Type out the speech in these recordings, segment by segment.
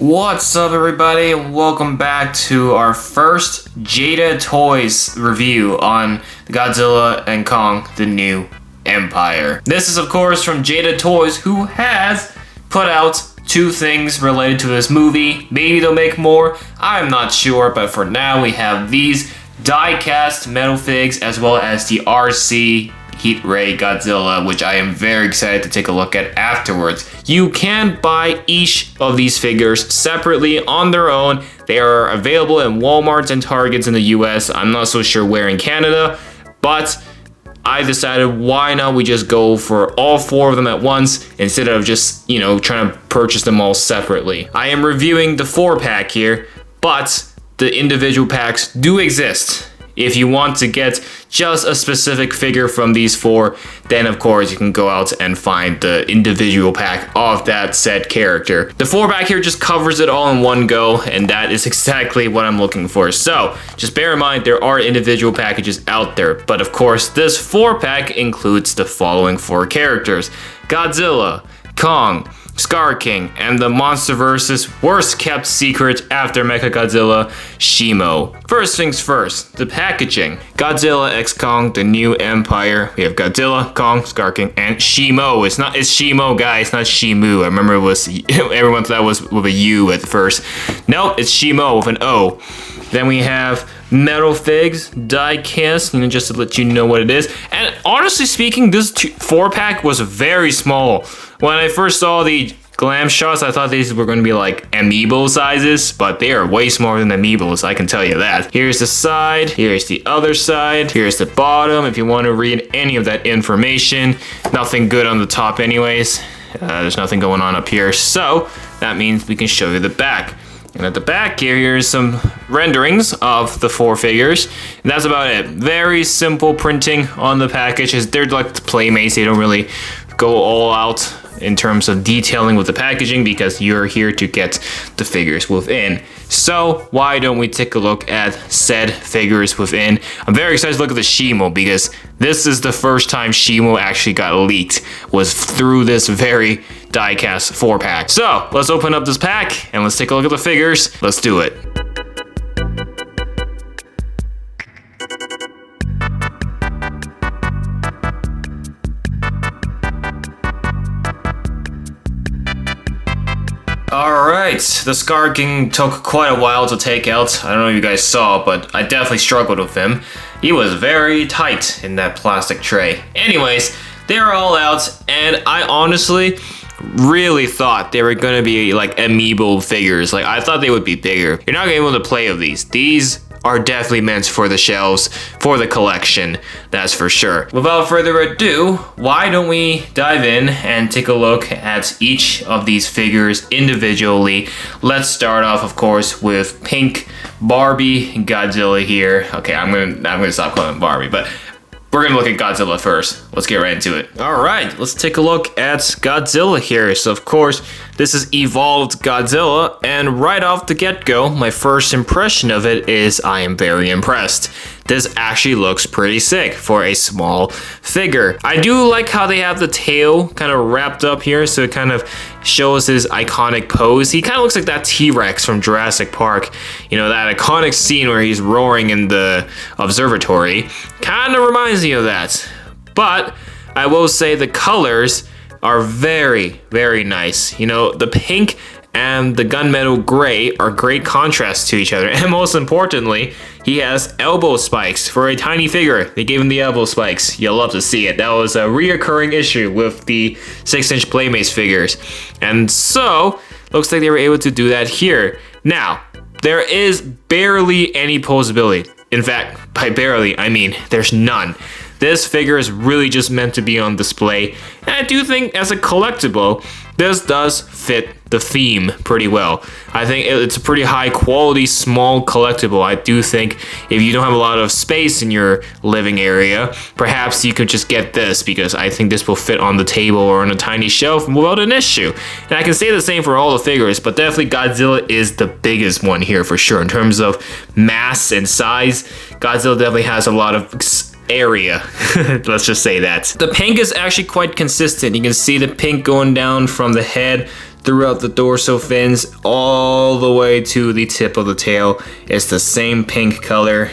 What's up, everybody, and welcome back to our first Jada Toys review on Godzilla and Kong, the New Empire. This is, of course, from Jada Toys, who has put out two things related to this movie. Maybe they'll make more, I'm not sure, but for now we have these die-cast Metalfigs as well as the RC Heat Ray Godzilla, which I am very excited to take a look at afterwards. You can buy each of these figures separately on their own. They are available in Walmarts and Targets in the US. I'm not so sure where in Canada, but I decided why not we just go for all four of them at once instead of just, trying to purchase them all separately. I am reviewing the 4-pack here, but the individual packs do exist. If you want to get just a specific figure from these four, then of course you can go out and find the individual pack of that said character. The 4-pack here just covers it all in one go, and that is exactly what I'm looking for. So just bear in mind there are individual packages out there, but of course this 4-pack includes the following four characters: Godzilla, Kong, Skar King, and the MonsterVerse's worst kept secret after Mechagodzilla, Shimo. First things first, the packaging. Godzilla x Kong, the New Empire. We have Godzilla, Kong, Skar King, and Shimo. It's Shimo, guys, not Shimu. I remember it was, everyone thought it was with a U at first. Nope, it's Shimo with an O. Then we have Metalfigs, die-cast, just to let you know what it is. And honestly speaking, this 4-pack was very small. When I first saw the glam shots, I thought these were going to be like amiibo sizes, but they are way smaller than amiibos, I can tell you that. Here's the side, here's the other side, here's the bottom if you want to read any of that information. Nothing good on the top anyways. There's nothing going on up here, so that means we can show you the back. And at the back here's some renderings of the four figures. And that's about it. Very simple printing on the packages. They're like the Playmates. They don't really go all out in terms of detailing with the packaging because you're here to get the figures within. So why don't we take a look at said figures within? I'm very excited to look at the Shimo because this is the first time Shimo actually got leaked, was through this very die-cast 4-pack. So let's open up this pack and let's take a look at the figures. Let's do it. Alright, the Skar King took quite a while to take out. I don't know if you guys saw, but I definitely struggled with him. He was very tight in that plastic tray. Anyways, they're all out, and I honestly really thought they were gonna be like amiibo figures. Like, I thought they would be bigger. You're not gonna be able to play with these. These are definitely meant for the shelves, for the collection, that's for sure. Without further ado, why don't we dive in and take a look at each of these figures individually. Let's start off, of course, with pink Barbie Godzilla here. Okay, I'm gonna stop calling him Barbie, but we're gonna look at Godzilla first. Let's get right into it. All right, let's take a look at Godzilla here. So of course, this is evolved Godzilla, and right off the get-go, my first impression of it is I am very impressed. This actually looks pretty sick for a small figure. I do like how they have the tail kind of wrapped up here, so it kind of shows his iconic pose. He kind of looks like that T-Rex from Jurassic Park. That iconic scene where he's roaring in the observatory. Kind of reminds me of that. But I will say the colors are very, very nice. The pink and the gunmetal gray are great contrasts to each other. And most importantly, he has elbow spikes for a tiny figure. They gave him the elbow spikes. You'll love to see it. That was a reoccurring issue with the 6-inch Playmates figures. And so, looks like they were able to do that here. Now, there is barely any posability. In fact, by barely, I mean there's none. This figure is really just meant to be on display, and I do think as a collectible, this does fit the theme pretty well. I think it's a pretty high quality, small collectible. I do think if you don't have a lot of space in your living area, perhaps you could just get this, because I think this will fit on the table or on a tiny shelf without an issue. And I can say the same for all the figures, but definitely Godzilla is the biggest one here for sure. In terms of mass and size, Godzilla definitely has a lot of area. Let's just say that. The pink is actually quite consistent. You can see the pink going down from the head throughout the dorsal fins all the way to the tip of the tail. It's the same pink color.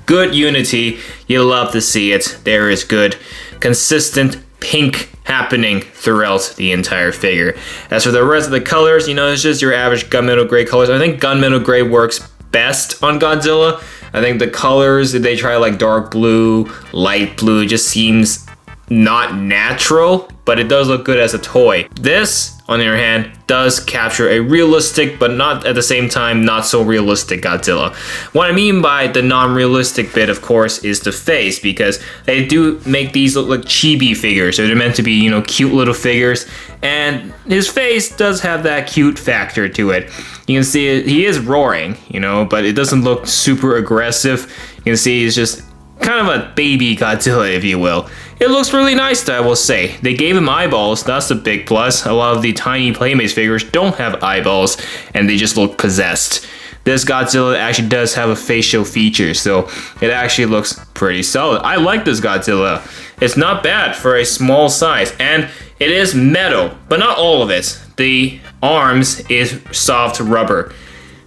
Good unity. You love to see it. There is good, consistent pink happening throughout the entire figure. As for the rest of the colors, you know, it's just your average gunmetal gray colors. I think gunmetal gray works best on Godzilla. I think the colors, if they try like dark blue, light blue, just seems not natural, but it does look good as a toy. This, on the other hand, does capture a realistic, but not at the same time, not so realistic Godzilla. What I mean by the non-realistic bit, of course, is the face, because they do make these look like chibi figures. So they're meant to be, you know, cute little figures, and his face does have that cute factor to it. You can see it, he is roaring, you know, but it doesn't look super aggressive. You can see he's just kind of a baby Godzilla, if you will. It looks really nice, I will say. They gave him eyeballs, that's a big plus. A lot of the tiny Playmates figures don't have eyeballs, and they just look possessed. This Godzilla actually does have a facial feature, so it actually looks pretty solid. I like this Godzilla. It's not bad for a small size, and it is metal, but not all of it. The arms is soft rubber.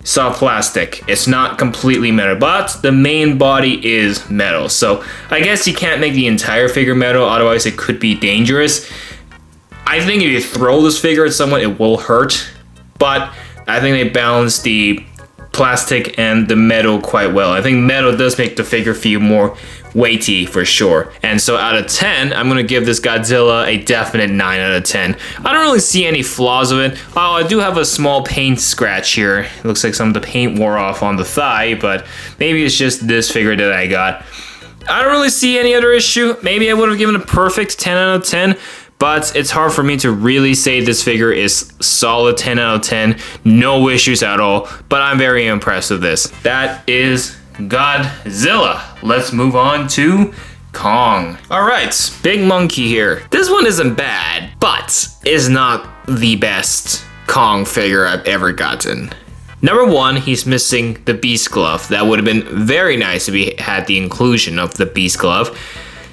Soft plastic. It's not completely metal, but the main body is metal. So I guess you can't make the entire figure metal, otherwise it could be dangerous. I think if you throw this figure at someone, it will hurt, but I think they balance the plastic and the metal quite well. I think metal does make the figure feel more weighty for sure. And so out of 10, I'm gonna give this Godzilla a definite 9 out of 10. I don't really see any flaws of it. Oh, I do have a small paint scratch here. It looks like some of the paint wore off on the thigh, but maybe it's just this figure that I got. I don't really see any other issue. Maybe I would have given a perfect 10 out of 10, but it's hard for me to really say this figure is solid 10 out of 10. No issues at all, but I'm very impressed with this. That is Godzilla. Let's move on to Kong. All right, big monkey here. This one isn't bad, but is not the best Kong figure I've ever gotten. Number one, he's missing the beast glove. That would have been very nice if he had the inclusion of the beast glove.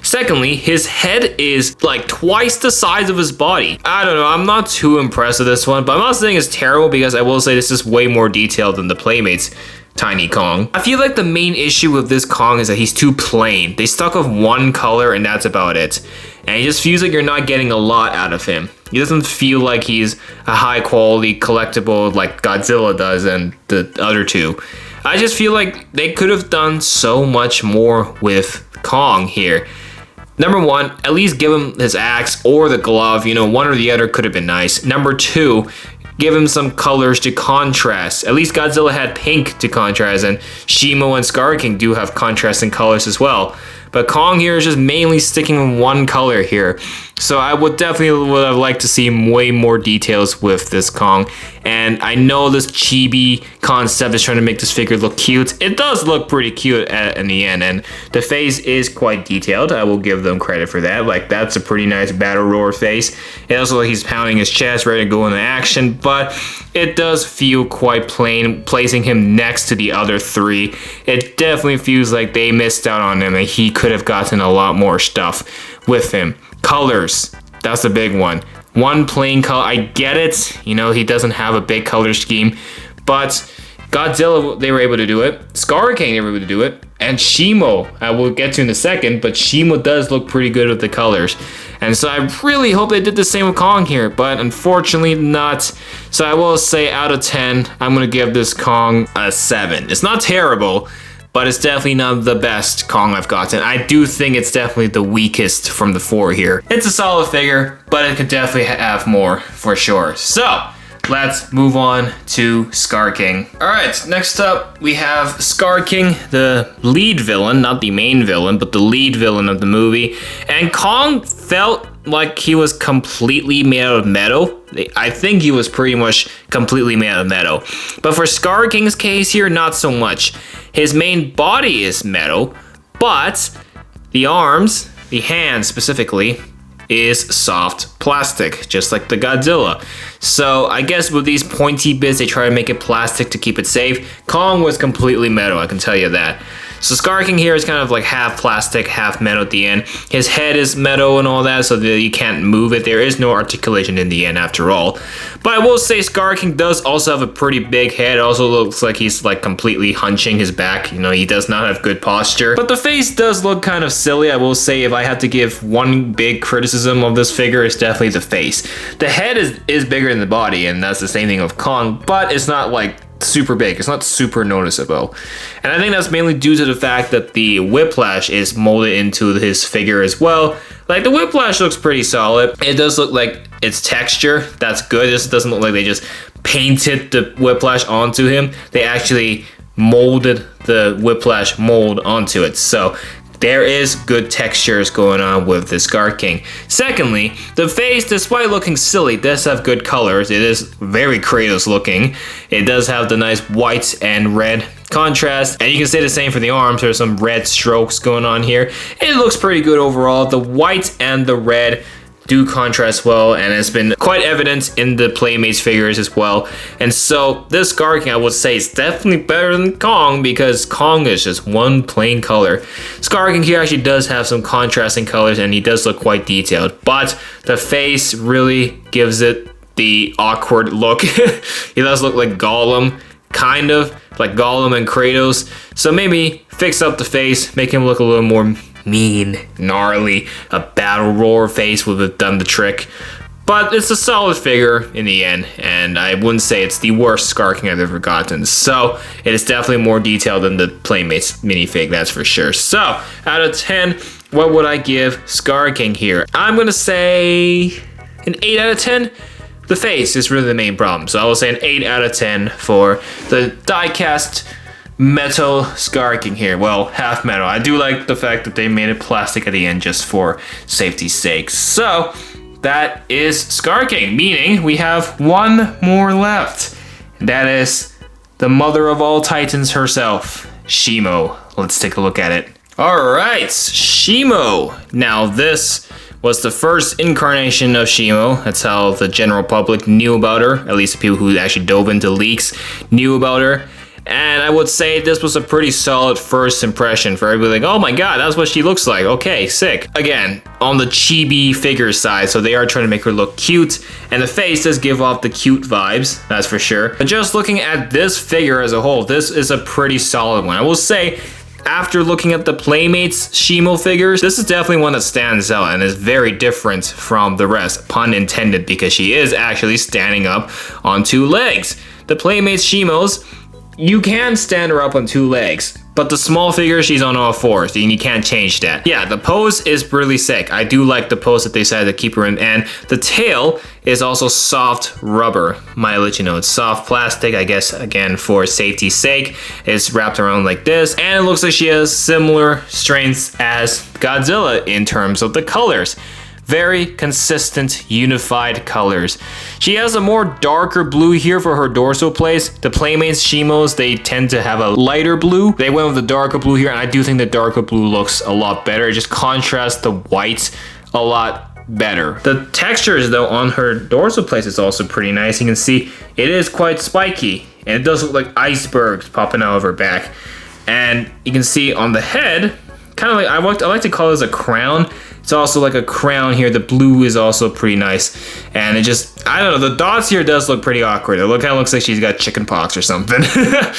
Secondly, his head is like twice the size of his body. I don't know, I'm not too impressed with this one, but I'm not saying it's terrible because I will say this is way more detailed than the Playmates Tiny Kong. I feel like the main issue with this Kong is that he's too plain. They stuck with one color and that's about it. And it just feels like you're not getting a lot out of him. He doesn't feel like he's a high quality collectible like Godzilla does and the other two. I just feel like they could have done so much more with Kong here. Number one, at least give him his axe or the glove, you know, one or the other could have been nice. Number two, give him some colors to contrast. At least Godzilla had pink to contrast, and Shimo and Skar King do have contrasting colors as well. But Kong here is just mainly sticking with one color here. So I would have liked to see way more details with this Kong. And I know this chibi concept is trying to make this figure look cute. It does look pretty cute in the end. And the face is quite detailed. I will give them credit for that. Like, that's a pretty nice battle roar face. It also looks like he's pounding his chest, ready to go into action. But it does feel quite plain, placing him next to the other three. It definitely feels like they missed out on him and he could have gotten a lot more stuff with him. Colors, that's a big one. One plain color, I get it. You know, he doesn't have a big color scheme, but Godzilla, they were able to do it. Skar King, they were able to do it. And Shimo, I will get to in a second, but Shimo does look pretty good with the colors. And so I really hope they did the same with Kong here, but unfortunately not. So I will say out of 10, I'm gonna give this Kong a 7. It's not terrible, but it's definitely not the best Kong I've gotten. I do think it's definitely the weakest from the 4 here. It's a solid figure, but it could definitely have more for sure. So let's move on to Skar King. All right, next up we have Skar King, the lead villain, not the main villain, but the lead villain of the movie. And Kong felt like he was completely made out of metal. I think he was pretty much completely made out of metal. But for Skar King's case here, not so much. His main body is metal, but the arms, the hands specifically, is soft plastic, just like the Godzilla. So I guess with these pointy bits, they try to make it plastic to keep it safe. Kong was completely metal, I can tell you that. So Skar King here is kind of like half plastic, half metal at the end. His head is metal and all that, so that you can't move it. There is no articulation in the end after all. But I will say Skar King does also have a pretty big head. It also looks like he's like completely hunching his back. You know, he does not have good posture. But the face does look kind of silly. I will say if I had to give one big criticism of this figure, it's definitely the face. The head is bigger than the body, and that's the same thing of Kong, but it's not like super big. It's not super noticeable. And I think that's mainly due to the fact that the whiplash is molded into his figure as well. Like the whiplash looks pretty solid. It does look like its texture. That's good. This doesn't look like they just painted the whiplash onto him. They actually molded the whiplash mold onto it. So there is good textures going on with the Skar King. Secondly, the face, despite looking silly, does have good colors. It is very Kratos looking. It does have the nice white and red contrast, and you can say the same for the arms. There's some red strokes going on here. It looks pretty good overall. The white and the red do contrast well, and it's been quite evident in the Playmates figures as well. And so this Skar King, I would say, is definitely better than Kong, because Kong is just one plain color. Skar King here actually does have some contrasting colors, and he does look quite detailed, but the face really gives it the awkward look. He does look like Gollum, kind of like Gollum and Kratos. So maybe fix up the face, make him look a little more mean, gnarly. A battle roar face would have done the trick. But it's a solid figure in the end, and I wouldn't say it's the worst Skar King I've ever gotten. So it is definitely more detailed than the Playmates minifig, that's for sure. So out of 10, what would I give Skar King here? I'm gonna say an 8 out of 10. The face is really the main problem, so I will say an 8 out of 10 for the die-cast metal Skar King here. Well, half metal. I do like the fact that they made it plastic at the end just for safety's sake. So that is Skar King, meaning we have one more left. That is the mother of all titans herself, Shimo. Let's take a look at it. All right, Shimo. Now this was the first incarnation of Shimo. That's how the general public knew about her. At least the people who actually dove into leaks knew about her. And I would say this was a pretty solid first impression for everybody. Like, oh my god, that's what she looks like. Okay, sick. Again, on the chibi figure side, so they are trying to make her look cute. And the face does give off the cute vibes, that's for sure. But just looking at this figure as a whole, this is a pretty solid one. I will say, after looking at the Playmates Shimo figures, this is definitely one that stands out and is very different from the rest. Pun intended, because she is actually standing up on two legs. The Playmates Shimos, you can stand her up on two legs, but the small figure, she's on all fours, and you can't change that. Yeah, the pose is really sick. I do like the pose that they decided to keep her in, and the tail is also soft rubber. Might let you know it's soft plastic, I guess, again, for safety's sake. It's wrapped around like this, and it looks like she has similar strengths as Godzilla in terms of the colors. Very consistent, unified colors. She has a more darker blue here for her dorsal place. The Playmates Shimos, they tend to have a lighter blue. They went with the darker blue here, and I do think the darker blue looks a lot better. It just contrasts the white a lot better. The textures though on her dorsal place is also pretty nice. You can see it is quite spiky, and it does look like icebergs popping out of her back. And you can see on the head, kind of like, I like to call this a crown. It's also like a crown here. The blue is also pretty nice. And it just, I don't know, the dots here does look pretty awkward. It kind of looks like she's got chicken pox or something. I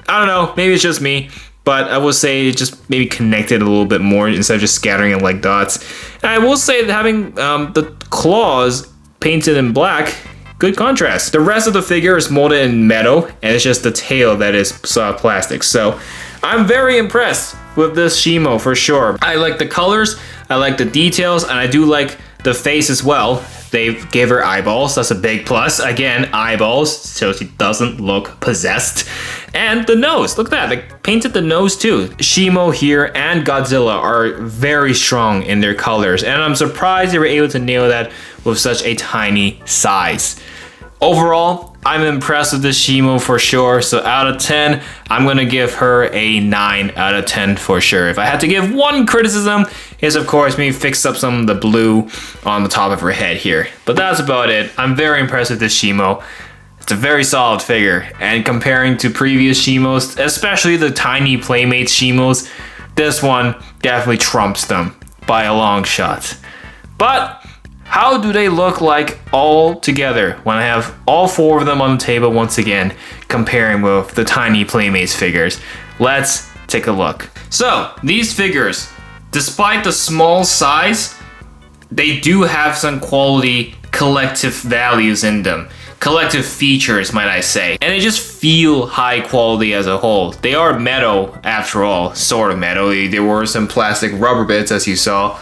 don't know, maybe it's just me, but I will say it just maybe connected a little bit more instead of just scattering it like dots. And I will say that having the claws painted in black, good contrast. The rest of the figure is molded in metal, and it's just the tail that is soft plastic. So I'm very impressed with this Shimo for sure. I like the colors, I like the details, and I do like the face as well. They gave her eyeballs, that's a big plus. Again, eyeballs, so she doesn't look possessed. And the nose, look at that, they painted the nose too. Shimo here and Godzilla are very strong in their colors, and I'm surprised they were able to nail that with such a tiny size. Overall, I'm impressed with this Shimo for sure. So out of 10, I'm gonna give her a 9 out of 10 for sure. If I had to give one criticism, is of course maybe fix up some of the blue on the top of her head here. But that's about it. I'm very impressed with this Shimo. It's a very solid figure, and comparing to previous Shimos, especially the tiny Playmates Shimos, this one definitely trumps them by a long shot. But how do they look like all together when I have all 4 of them on the table once again, comparing with the tiny Playmates figures? Let's take a look. So, these figures, despite the small size, they do have some quality collective values in them. Collective features, might I say. And they just feel high quality as a whole. They are metal, after all, sort of metal. There were some plastic rubber bits, as you saw.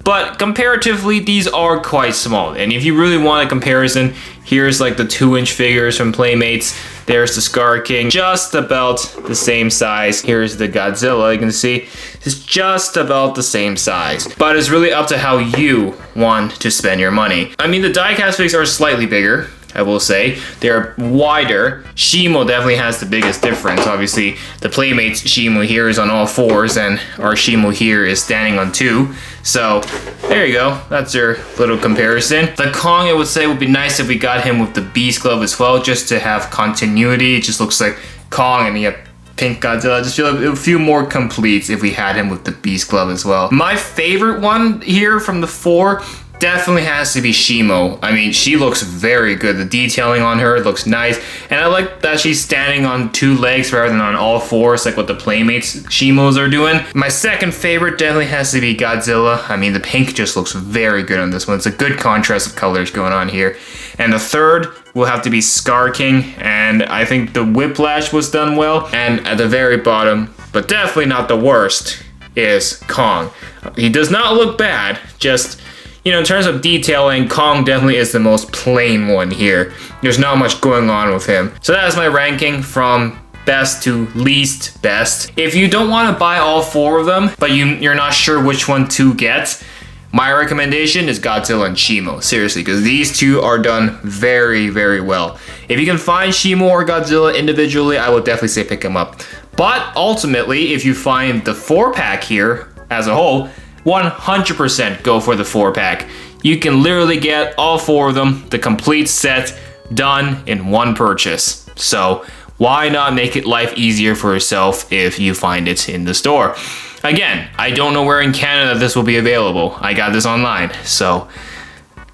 But comparatively, these are quite small. And if you really want a comparison, here's like the 2-inch figures from Playmates. There's the Skar King, just about the same size. Here's the Godzilla, you can see. It's just about the same size. But it's really up to how you want to spend your money. I mean, the die-cast figs are slightly bigger, I will say. They're wider. Shimo definitely has the biggest difference. Obviously, the Playmates Shimo here is on all 4s, and our Shimo here is standing on 2. So, there you go. That's your little comparison. The Kong, I would say, would be nice if we got him with the Beast Glove as well, just to have continuity. It just looks like Kong, and you have Pink Godzilla. I just feel like it would feel more complete if we had him with the Beast Glove as well. My favorite one here from the 4 definitely has to be Shimo. I mean, she looks very good. The detailing on her looks nice. And I like that she's standing on 2 legs rather than on all 4s, like what the Playmates Shimos are doing. My second favorite definitely has to be Godzilla. I mean, the pink just looks very good on this one. It's a good contrast of colors going on here. And the third will have to be Skar King. And I think the Whiplash was done well. And at the very bottom, but definitely not the worst, is Kong. He does not look bad, just, you know, in terms of detailing, Kong definitely is the most plain one here. There's not much going on with him. So that's my ranking from best to least best. If you don't want to buy all 4 of them, but you're not sure which one to get, my recommendation is Godzilla and Shimo. Seriously, because these 2 are done very, very well. If you can find Shimo or Godzilla individually, I would definitely say pick them up. But ultimately, if you find the 4-pack here as a whole, 100% go for the 4-pack. You can literally get all 4 of them, the complete set, done in one purchase. So why not make it life easier for yourself if you find it in the store? Again, I don't know where in Canada this will be available. I got this online, so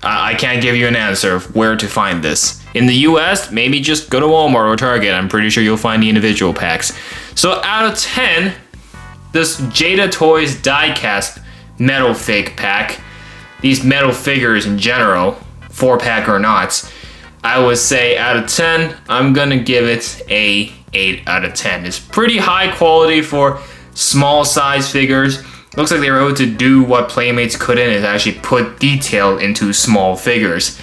I can't give you an answer of where to find this. In the US, maybe just go to Walmart or Target. I'm pretty sure you'll find the individual packs. So out of 10, this Jada Toys die-cast metal fig pack, these metal figures in general, 4-pack or not, I would say out of 10, I'm gonna give it a 8 out of 10. It's pretty high quality for small size figures. Looks like they were able to do what Playmates couldn't, is actually put detail into small figures.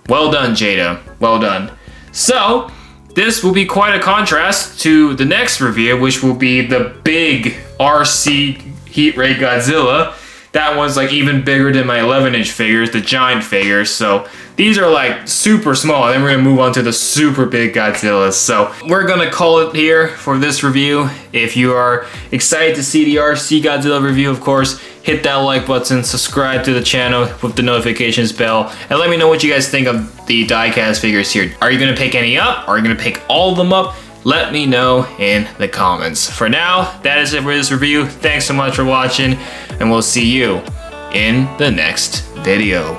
Well done, Jada. Well done. So, this will be quite a contrast to the next review, which will be the big RC Heat Ray Godzilla. That one's like even bigger than my 11-inch figures, the giant figures. So these are like super small. Then we're gonna move on to the super big Godzillas. So we're gonna call it here for this review. If you are excited to see the RC Godzilla review, of course, hit that like button, subscribe to the channel with the notifications bell, and let me know what you guys think of the die-cast figures here. Are you gonna pick any up? Are you gonna pick all of them up? Let me know in the comments. For now, that is it for this review. Thanks so much for watching, and we'll see you in the next video.